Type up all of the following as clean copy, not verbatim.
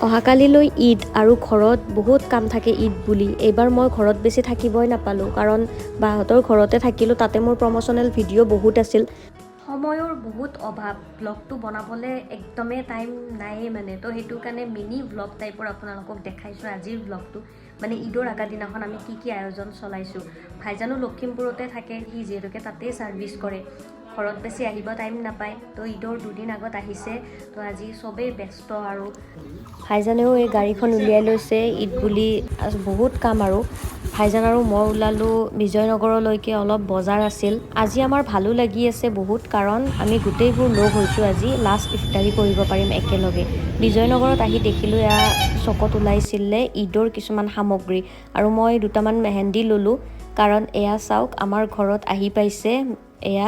অহাকালিলৈ ঈদ আৰু ঘৰত বহুত কাম থাকে ঈদ বুলি। এইবাৰ মই ঘৰত বেছি থাকিবই নাপালোঁ, কাৰণ বাহঁতৰ ঘৰতে থাকিলোঁ। তাতে মোৰ প্ৰমোচনেল ভিডিঅ' বহুত আছিল। সময়ৰ বহুত অভাৱ, ব্লগটো বনাবলৈ একদমেই টাইম নায়েই মানে। তো সেইটো কাৰণে মিনি ব্লগ টাইপৰ আপোনালোকক দেখাইছোঁ আজিৰ ব্লগটো। মানে ঈদৰ আগা দিনাখন আমি কি আয়োজন চলাইছোঁ। ভাইজানো লখিমপুৰতে থাকে, সি যিহেতুকে তাতেই ছাৰ্ভিচ কৰে, ঘৰত বেছি আহিব টাইম নাপায়। তো ঈদৰ দুদিন আগত আহিছে, তো আজি চবেই ব্যস্ত। আৰু ভাইজানেও এই গাড়ীখন উলিয়াই লৈছে ঈদ বুলি। বহুত কাম আৰু ভাইজান আৰু মই ওলালোঁ বিজয়নগৰলৈকে, অলপ বজাৰ আছিল আজি। আমাৰ ভালো লাগি আছে বহুত, কাৰণ আমি গোটেইবোৰ লগ হৈছোঁ আজি। লাষ্ট ইফতাৰী কৰিব পাৰিম একেলগে। বিজয়নগৰত আহি দেখিলোঁ এয়া চকত ওলাইছিলে ঈদৰ কিছুমান সামগ্ৰী, আৰু মই দুটামান মেহেন্দি ল'লোঁ। কাৰণ এয়া চাওক, আমাৰ ঘৰত আহি পাইছে এয়া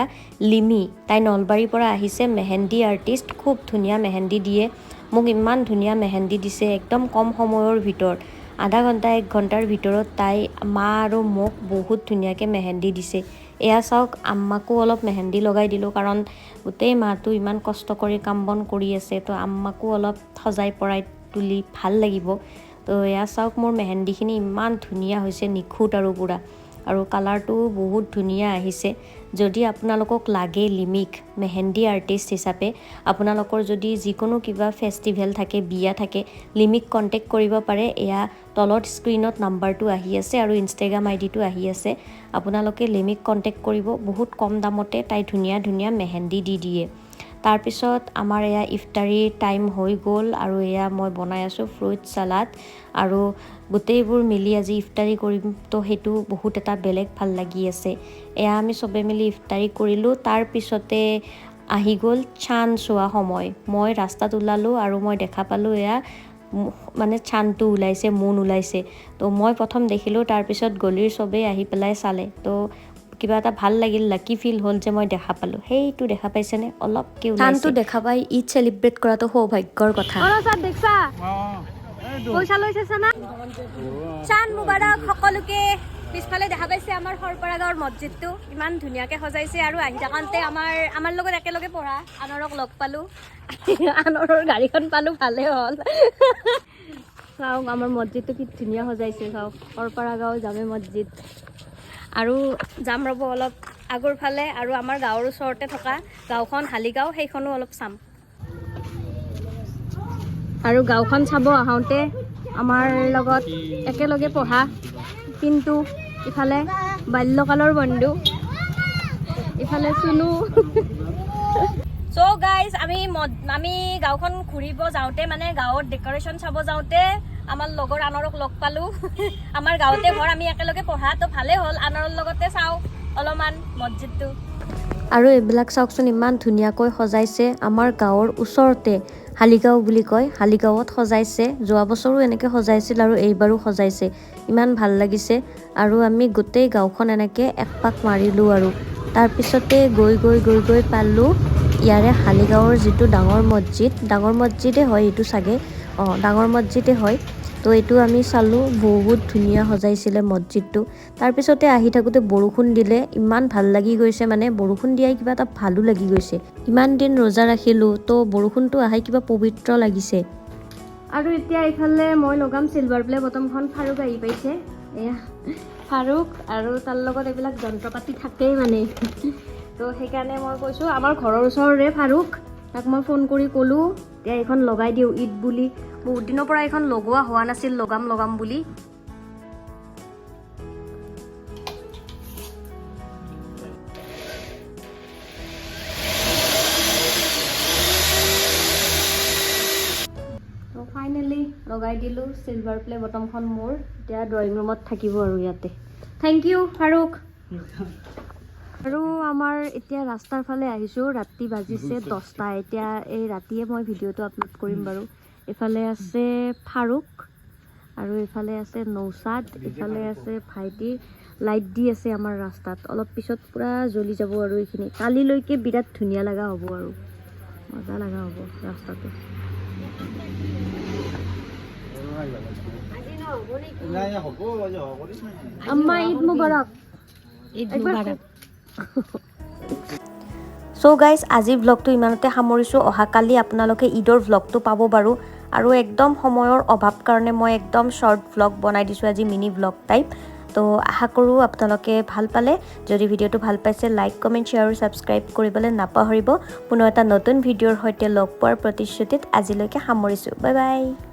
লিমি। তাই নলবাৰীৰ পৰা আহিছে, মেহেন্দি আৰ্টিষ্ট, খুব ধুনীয়া মেহেন্দি দিয়ে। মোক ইমান ধুনীয়া মেহেন্দি দিছে, একদম কম সময়ৰ ভিতৰত, আধা ঘণ্টা 1 ঘণ্টাৰ ভিতৰত তাই মা আৰু মোক বহুত ধুনীয়াকৈ মেহেন্দি দিছে। এয়া চাওক, আম্মাকো অলপ মেহেন্দি লগাই দিলোঁ, কাৰণ গোটেই মাহটো ইমান কষ্ট কৰি কাম বন কৰি আছে। তো আম্মাকো অলপ সজাই পৰাই তুলি ভাল লাগিব। তো এয়া চাওক, মোৰ মেহেন্দিখিনি ইমান ধুনীয়া হৈছে, নিখুঁত আৰু পুৰা। আৰু কালাৰটো বহুত ধুনীয়া আহিছে। যদি আপোনালোকক লাগে লিমিক মেহেন্দি আৰ্টিষ্ট হিচাপে, আপোনালোকৰ যদি যিকোনো কিবা ফেষ্টিভেল থাকে, বিয়া থাকে, লিমিক কণ্টেক্ট কৰিব পাৰে। এয়া তলত স্ক্ৰীণত নাম্বাৰটো আহি আছে আৰু ইনষ্টাগ্ৰাম আইডিটো আহি আছে। আপোনালোকে লিমিক কণ্টেক্ট কৰিব, বহুত কম দামতে তাই ধুনীয়া ধুনীয়া মেহেন্দি দি দিয়ে। তাৰপিছত আমাৰ এয়া ইফতাৰীৰ টাইম হৈ গ'ল, আৰু এয়া মই বনাই আছোঁ ফ্ৰুইট চালাড, আৰু গোটেইবোৰ মিলি আজি ইফতাৰী কৰিম। তো সেইটো বহুত এটা বেলেগ ভাল লাগি আছে। এয়া আমি চবে মিলি ইফতাৰী কৰিলোঁ। তাৰপিছতে আহি গ'ল চান চোৱা সময়। মই ৰাস্তাত ওলালোঁ আৰু মই দেখা পালোঁ এয়া মানে চানটো ওলাইছে, মুন ওলাইছে। তো মই প্ৰথম দেখিলোঁ, তাৰপিছত গলিৰ চবেই আহি পেলাই চালে। তো কিবা এটা ভাল লাগিল, লাকি ফিল হ'ল যে মই দেখা পালোঁ। সেইটো দেখা পাইছেনে, অলপকৈ চানটো দেখা পাই ঈদ চেলিব্ৰেট কৰাটো সৌভাগ্যৰ কথা। পইচা লৈ চাইছা না? চান মুবাৰক সকলোকে। পিছফালে দেখা পাইছে আমাৰ সৰপৰা গাঁৱৰ মছজিদটো, ইমান ধুনীয়াকৈ সজাইছে। আৰু আহি থাকোঁতে আমাৰ লগত একেলগে পঢ়া আনৰক লগ পালোঁ। আনৰৰ গাড়ীখন পালোঁ, ভালেই হ'ল। চাওক আমাৰ মছজিদটো কি ধুনীয়া সজাইছে, চাওক, সৰপৰা গাঁও জামে মছজিদ। আৰু যাম ৰ'ব অলপ আগৰ ফালে, আৰু আমাৰ গাঁৱৰ ওচৰতে থকা গাঁওখন হালিগাঁও, সেইখনো অলপ চাম। আৰু গাঁওখন চাব আহোঁতে আমাৰ লগত একেলগে পঢ়া পিন্তু, ইফালে বাল্যকালৰ বন্ধু, ইফালে চুনু। চ' গাইজ, আমি গাঁওখন ঘূৰিব যাওঁতে, মানে গাঁৱত ডেক'ৰেশ্যন চাব যাওঁতে আমাৰ লগৰ আনৰক লগ পালোঁ। আমাৰ গাঁৱতে ঘৰ, আমি একেলগে পঢ়া, তো ভালেই হ'ল। আনৰৰ লগতে চাওঁ অলপমান মছজিদটো। আৰু এইবিলাক চাওকচোন, ইমান ধুনীয়াকৈ সজাইছে। আমাৰ গাঁৱৰ ওচৰতে হালিগাঁও বুলি কয়, হালিগাঁৱত সজাইছে। যোৱা বছৰো এনেকৈ সজাইছিল আৰু এইবাৰো সজাইছে, ইমান ভাল লাগিছে। আৰু আমি গোটেই গাঁওখন এনেকৈ একপাক মাৰিলোঁ। আৰু তাৰপিছতে গৈ পালোঁ ইয়াৰে হালিগাঁৱৰ যিটো ডাঙৰ মছজিদে হয় এইটো চাগে, ডাঙৰ মছজিদে হয়। তো এইটো আমি চালোঁ, বহুত ধুনীয়া সজাইছিলে মছজিদটো। তাৰপিছতে আহি থাকোঁতে বৰষুণ দিলে, ইমান ভাল লাগি গৈছে, মানে বৰষুণ দিয়াই কিবা এটা ভালো লাগি গৈছে। ইমান দিন ৰোজা ৰাখিলোঁ, তো বৰষুণটো আহি কিবা পবিত্ৰ লাগিছে। আৰু এতিয়া এইফালে মই লগাম চিলভাৰ প্লে বটমখন। ফাৰুক আহি পাইছে, এয়া ফাৰুক, আৰু তাৰ লগত এইবিলাক যন্ত্ৰ পাতি থাকেই মানে। তো সেইকাৰণে মই কৈছোঁ, আমাৰ ঘৰৰ ওচৰৰে ফাৰুক, তাক মই ফোন কৰি ক'লোঁ এতিয়া এইখন লগাই দিওঁ ঈদ বুলি। বহুত দিনৰ পৰা এইখন লগোৱা হোৱা নাছিল, লগাম বুলি। তো ফাইনেলি লগাই দিলোঁ চিলভাৰ প্লে বটমখন মোৰ। এতিয়া ড্ৰয়িং ৰুমত থাকিব আৰু ইয়াতে। Thank you Faruk. আৰু আমাৰ এতিয়া ৰাস্তাৰ ফালে আহিছোঁ, ৰাতি বাজিছে 10টা। এতিয়া এই ৰাতিয়ে মই ভিডিঅ'টো আপলোড কৰিম বাৰু। এইফালে আছে ফাৰুক, আৰু এইফালে আছে নৌচাদ, ইফালে আছে ভাইটি। লাইট দি আছে আমাৰ ৰাস্তাত, অলপ পিছত পূৰা জ্বলি যাব। আৰু এইখিনি কালিলৈকে বিৰাট ধুনীয়া লগা হ'ব, আৰু মজা লগা হ'ব ৰাস্তাটো। আম্মা ঈদ মুবাৰক। ঈদ মুবাৰক। চ' গাইজ, আজিৰ ভ্লগটো ইমানতে সামৰিছোঁ। অহাকালি আপোনালোকে ঈদৰ ভ্লগটো পাব বাৰু। আৰু একদম সময়ৰ অভাৱ কাৰণে মই একদম শৰ্ট ভ্লগ বনাই দিছোঁ আজি মিনি ভ্লগ টাইপ তো আশা কৰোঁ আপোনালোকে ভাল পালে যদি ভিডিঅ'টো ভাল পাইছে লাইক কমেণ্ট শ্বেয়াৰ আৰু ছাবস্ক্ৰাইব কৰিবলৈ নাপাহৰিব পুনৰ এটা নতুন ভিডিঅ'ৰ সৈতে লগ পোৱাৰ প্ৰতিশ্ৰুতিত আজিলৈকে সামৰিছোঁ বাই বাই